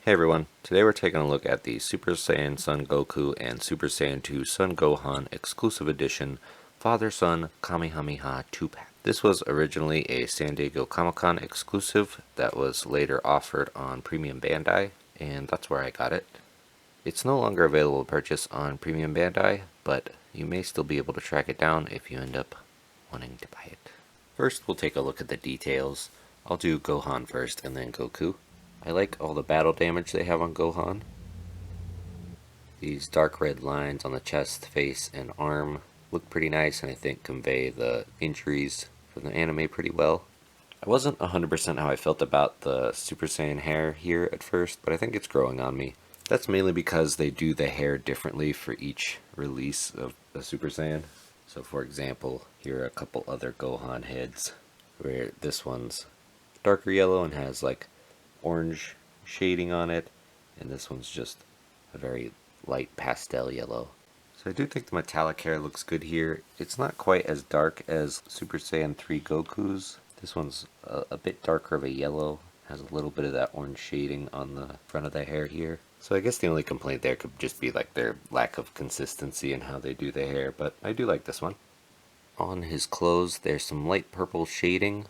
Hey everyone, today we're taking a look at the Super Saiyan Son Goku and Super Saiyan 2 Son Gohan Exclusive Edition Father-Son Kamehameha 2-pack. This was originally a San Diego Comic-Con exclusive that was later offered on Premium Bandai, and that's where I got it. It's no longer available to purchase on Premium Bandai, but you may still be able to track it down if you end up wanting to buy it. First, we'll take a look at the details. I'll do Gohan first and then Goku. I like all the battle damage they have on Gohan. These dark red lines on the chest, face, and arm look pretty nice and I think convey the injuries from the anime pretty well. I wasn't 100% how I felt about the Super Saiyan hair here at first, but I think it's growing on me. That's mainly because they do the hair differently for each release of the Super Saiyan. So for example, here are a couple other Gohan heads where this one's darker yellow and has like orange shading on it, and this one's just a very light pastel yellow. So I do think the metallic hair looks good here. It's not quite as dark as Super Saiyan 3 Goku's. This one's a bit darker of a yellow, has a little bit of that orange shading on the front of the hair here. So I guess the only complaint there could just be like their lack of consistency in how they do the hair, but I do like this one. On his clothes there's some light purple shading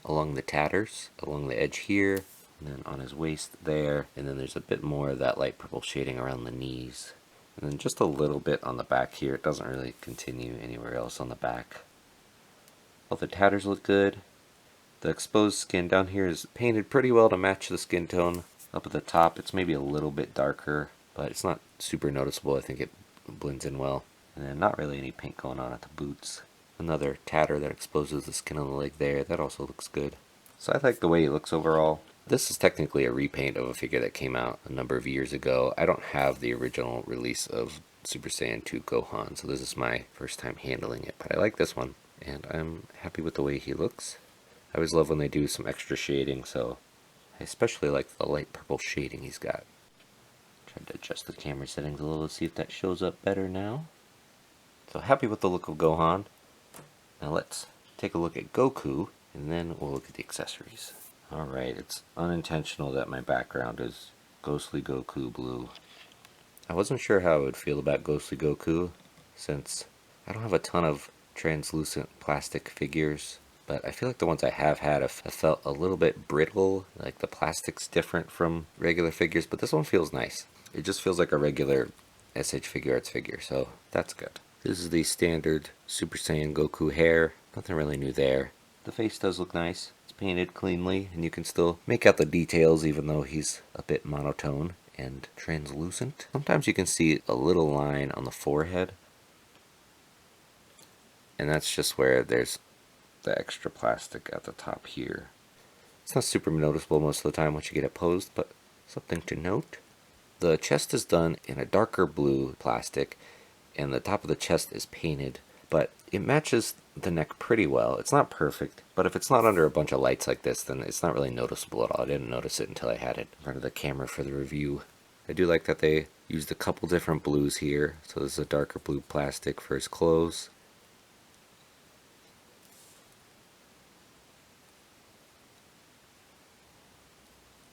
along the tatters, along the edge here, and then on his waist there, and then there's a bit more of that light purple shading around the knees. And then just a little bit on the back here. It doesn't really continue anywhere else on the back. All the tatters look good. The exposed skin down here is painted pretty well to match the skin tone. Up at the top it's maybe a little bit darker, but it's not super noticeable. I think it blends in well. And then not really any paint going on at the boots. Another tatter that exposes the skin on the leg there. That also looks good. So I like the way he looks overall. This is technically a repaint of a figure that came out a number of years ago. I don't have the original release of Super Saiyan 2 Gohan, so this is my first time handling it. But I like this one, and I'm happy with the way he looks. I always love when they do some extra shading, so I especially like the light purple shading he's got. Tried to adjust the camera settings a little to see if that shows up better now. So happy with the look of Gohan. Now let's take a look at Goku, and then we'll look at the accessories. Alright, it's unintentional that my background is Ghostly Goku blue. I wasn't sure how I would feel about Ghostly Goku, since I don't have a ton of translucent plastic figures, but I feel like the ones I have had have felt a little bit brittle, like the plastic's different from regular figures, but this one feels nice. It just feels like a regular SH Figuarts figure, so that's good. This is the standard Super Saiyan Goku hair, nothing really new there. The face does look nice. Painted cleanly, and you can still make out the details even though he's a bit monotone and translucent. Sometimes you can see a little line on the forehead, and that's just where there's the extra plastic at the top here. It's not super noticeable most of the time once you get it posed, but something to note. The chest is done in a darker blue plastic, and the top of the chest is painted, but it matches the neck pretty well. It's not perfect, but if it's not under a bunch of lights like this, then it's not really noticeable at all. I didn't notice it until I had it in front of the camera for the review. I do like that they used a couple different blues here. So this is a darker blue plastic for his clothes.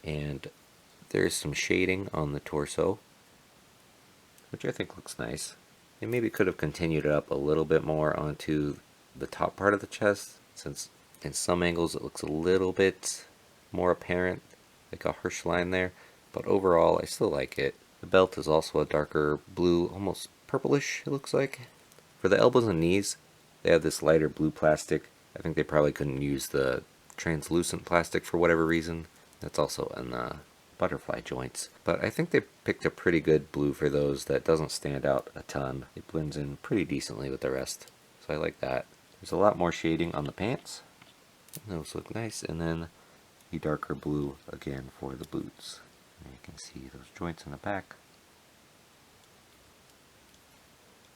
And there's some shading on the torso, which I think looks nice. They maybe could have continued it up a little bit more onto the top part of the chest, since in some angles it looks a little bit more apparent, like a harsh line there, but overall I still like it. The belt is also a darker blue, almost purplish it looks like. For the elbows and knees, they have this lighter blue plastic. I think they probably couldn't use the translucent plastic for whatever reason. That's also in the butterfly joints, but I think they picked a pretty good blue for those that doesn't stand out a ton. It blends in pretty decently with the rest, so I like that. There's a lot more shading on the pants. Those look nice, and then the darker blue again for the boots. And you can see those joints in the back.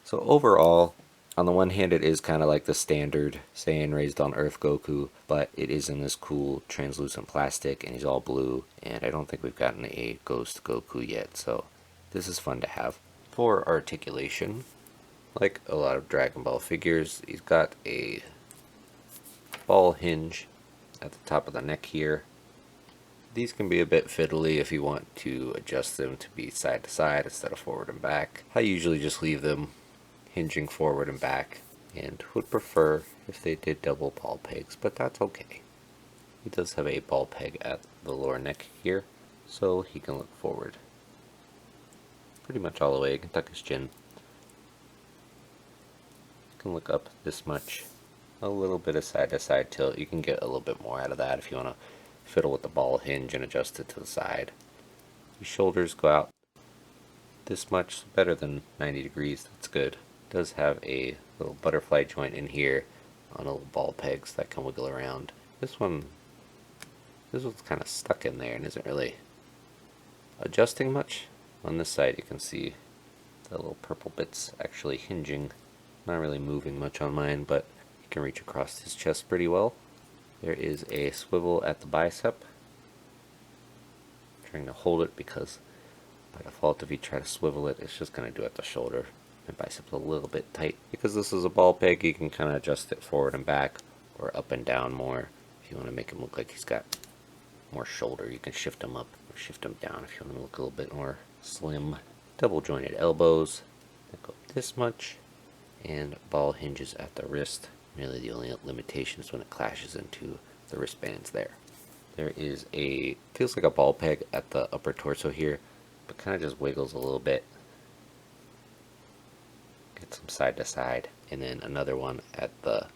So overall, on the one hand it is kind of like the standard Saiyan raised on Earth Goku, but it is in this cool translucent plastic and he's all blue, and I don't think we've gotten a Ghost Goku yet, so this is fun to have. For articulation, like a lot of Dragon Ball figures, he's got a ball hinge at the top of the neck here, These can be a bit fiddly if you want to adjust them to be side to side instead of forward and back. I usually just leave them hinging forward and back, and would prefer if they did double ball pegs, but that's okay. He does have a ball peg at the lower neck here, so he can look forward pretty much all the way. He can tuck his chin. He can look up this much. A little bit of side to side tilt. You can get a little bit more out of that if you want to fiddle with the ball hinge and adjust it to the side. His shoulders go out this much, better than 90 degrees. That's good. It does have a little butterfly joint in here on little ball pegs that can wiggle around. This one's kind of stuck in there and isn't really adjusting much. On this side you can see the little purple bits actually hinging. Not really moving much on mine, but you can reach across his chest pretty well. There is a swivel at the bicep. I'm trying to hold it because by default if you try to swivel it, it's just going to do it at the shoulder. My bicep's a little bit tight. Because this is a ball peg, you can kind of adjust it forward and back or up and down more. If you want to make him look like he's got more shoulder, you can shift him up or shift him down if you want to look a little bit more slim. Double jointed elbows that go this much, and ball hinges at the wrist. Really the only limitation is when it clashes into the wristbands there. There is feels like a ball peg at the upper torso here, but kind of just wiggles a little bit. Get some side to side, and then another one at the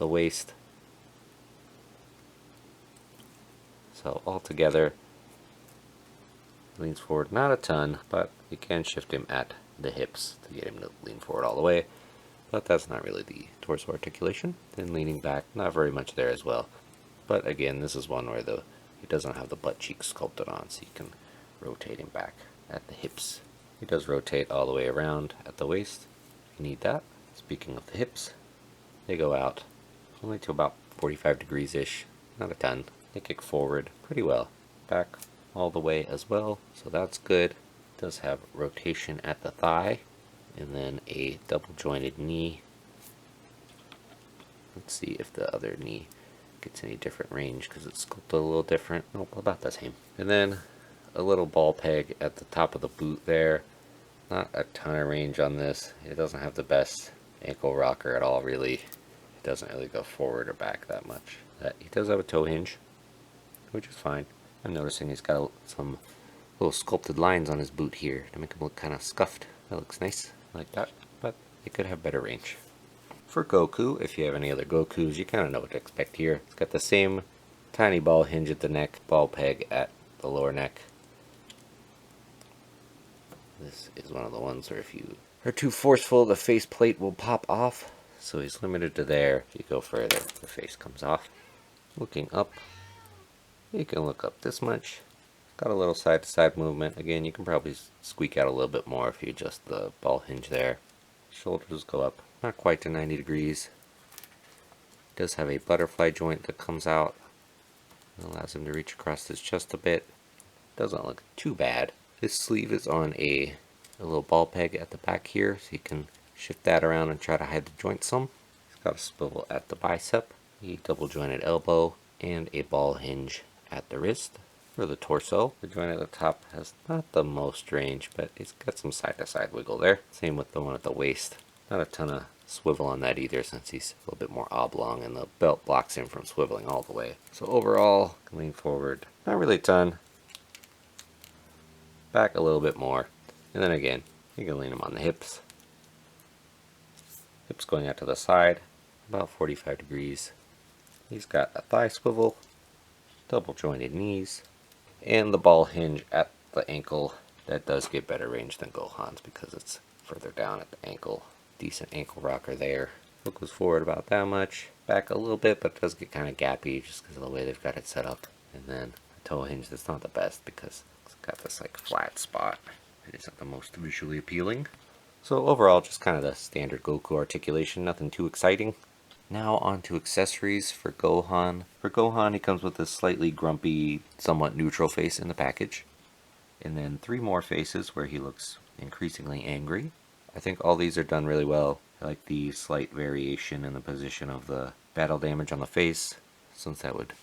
waist. So all together, leans forward not a ton, but you can shift him at the hips to get him to lean forward all the way. But that's not really the torso articulation. Then leaning back, not very much there as well. But again, this is one where he doesn't have the butt cheeks sculpted on, so you can rotate him back at the hips. He does rotate all the way around at the waist. You need that. Speaking of the hips, they go out only to about 45 degrees-ish, not a ton. They kick forward pretty well. Back all the way as well, so that's good. It does have rotation at the thigh, and then a double jointed knee. Let's see if the other knee gets any different range because it's sculpted a little different. Nope, about the same. And then a little ball peg at the top of the boot there. Not a ton of range on this. It doesn't have the best ankle rocker at all, really. It doesn't really go forward or back that much. He does have a toe hinge, which is fine. I'm noticing he's got some little sculpted lines on his boot here to make him look kind of scuffed. That looks nice. I like that, but it could have better range. For Goku, if you have any other Gokus, you kind of know what to expect here. It's got the same tiny ball hinge at the neck, ball peg at the lower neck. This is one of the ones where if you are too forceful, the face plate will pop off. So he's limited to there. If you go further, the face comes off. Looking up, you can look up this much. Got a little side to side movement. Again, you can probably squeak out a little bit more if you adjust the ball hinge there. Shoulders go up, not quite to 90 degrees. It does have a butterfly joint that comes out. It allows him to reach across his chest a bit. Doesn't look too bad. This sleeve is on a little ball peg at the back here, so you can shift that around and try to hide the joint some. It's got a swivel at the bicep, a double jointed elbow, and a ball hinge at the wrist. For the torso, the joint at the top has not the most range, but it's got some side to side wiggle there. Same with the one at the waist. Not a ton of swivel on that either, since he's a little bit more oblong and the belt blocks him from swiveling all the way. So overall, lean forward, not really a ton. Back a little bit more, and then again, you can lean him on the hips. Hips going out to the side, about 45 degrees. He's got a thigh swivel, double jointed knees, and the ball hinge at the ankle. That does get better range than Gohan's because it's further down at the ankle. Decent ankle rocker there. Hook goes forward about that much, back a little bit, but it does get kind of gappy just because of the way they've got it set up. And then a toe hinge that's not the best because it's got this like flat spot. It isn't the most visually appealing. So overall, just kind of the standard Goku articulation, nothing too exciting. Now on to accessories for Gohan. For Gohan, he comes with this slightly grumpy, somewhat neutral face in the package. And then 3 more faces where he looks increasingly angry. I think all these are done really well. I like the slight variation in the position of the battle damage on the face, since that would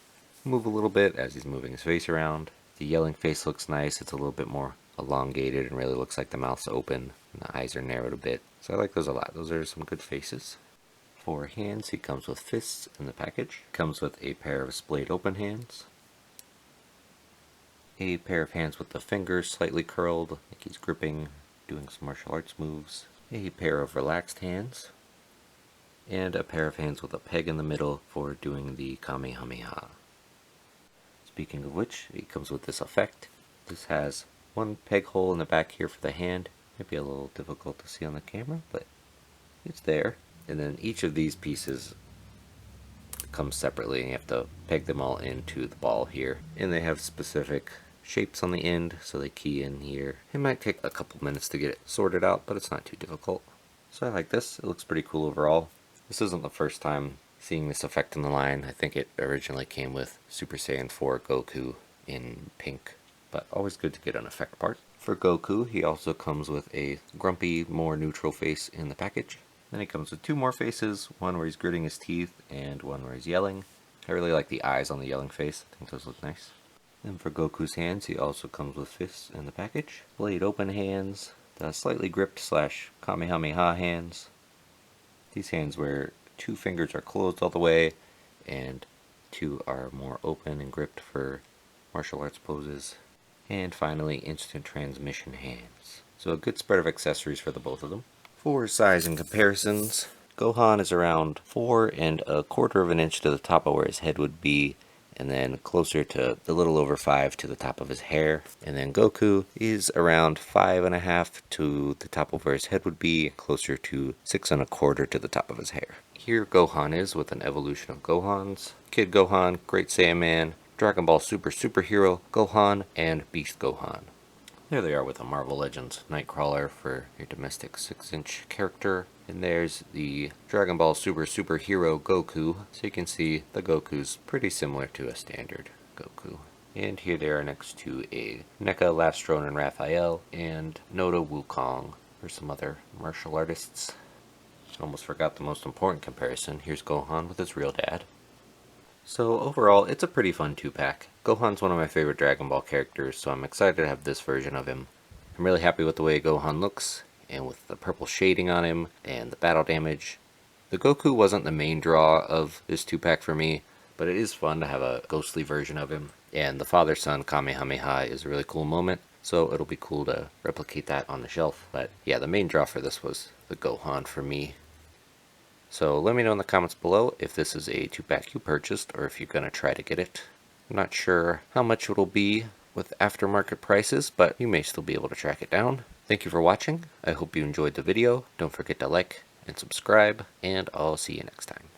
move a little bit as he's moving his face around. The yelling face looks nice. It's a little bit more elongated and really looks like the mouth's open and the eyes are narrowed a bit. So I like those a lot. Those are some good faces. For hands, he comes with fists in the package. Comes with a pair of splayed open hands. A pair of hands with the fingers slightly curled, like he's gripping, doing some martial arts moves. A pair of relaxed hands. And a pair of hands with a peg in the middle for doing the Kamehameha. Speaking of which, it comes with this effect. This has one peg hole in the back here for the hand. Might be a little difficult to see on the camera, but it's there. And then each of these pieces comes separately, and you have to peg them all into the ball here. And they have specific shapes on the end, so they key in here. It might take a couple minutes to get it sorted out, but it's not too difficult. So I like this. It looks pretty cool overall. This isn't the first time seeing this effect in the line. I think it originally came with Super Saiyan 4 Goku in pink, but always good to get an effect part. For Goku, he also comes with a grumpy, more neutral face in the package. Then he comes with two more faces, one where he's gritting his teeth and one where he's yelling. I really like the eyes on the yelling face. I think those look nice. Then for Goku's hands, he also comes with fists in the package. Blade open hands, the slightly gripped / Kamehameha hands. These hands where two fingers are closed all the way and two are more open and gripped for martial arts poses. And finally, instant transmission hands. So a good spread of accessories for the both of them. For size and comparisons, Gohan is around 4 1/4 inches to the top of where his head would be, and then closer to a little over 5 to the top of his hair. And then Goku is around 5 1/2 to the top of where his head would be, closer to 6 1/4 to the top of his hair. Here Gohan is with an evolution of Gohans. Kid Gohan, Great Saiyaman, Dragon Ball Super Superhero Gohan, and Beast Gohan. There they are with a Marvel Legends Nightcrawler for your domestic 6-inch character. And there's the Dragon Ball Super Superhero Goku. So you can see the Goku's pretty similar to a standard Goku. And here they are next to a NECA, Lastron, and Raphael, and Noda Wukong for some other martial artists. Almost forgot the most important comparison. Here's Gohan with his real dad. So overall, it's a pretty fun 2-pack. Gohan's one of my favorite Dragon Ball characters, so I'm excited to have this version of him. I'm really happy with the way Gohan looks, and with the purple shading on him, and the battle damage. The Goku wasn't the main draw of this 2-pack for me, but it is fun to have a ghostly version of him. And the father-son Kamehameha is a really cool moment, so it'll be cool to replicate that on the shelf. But yeah, the main draw for this was the Gohan for me. So let me know in the comments below if this is a 2-pack you purchased or if you're going to try to get it. I'm not sure how much it'll be with aftermarket prices, but you may still be able to track it down. Thank you for watching. I hope you enjoyed the video. Don't forget to like and subscribe, and I'll see you next time.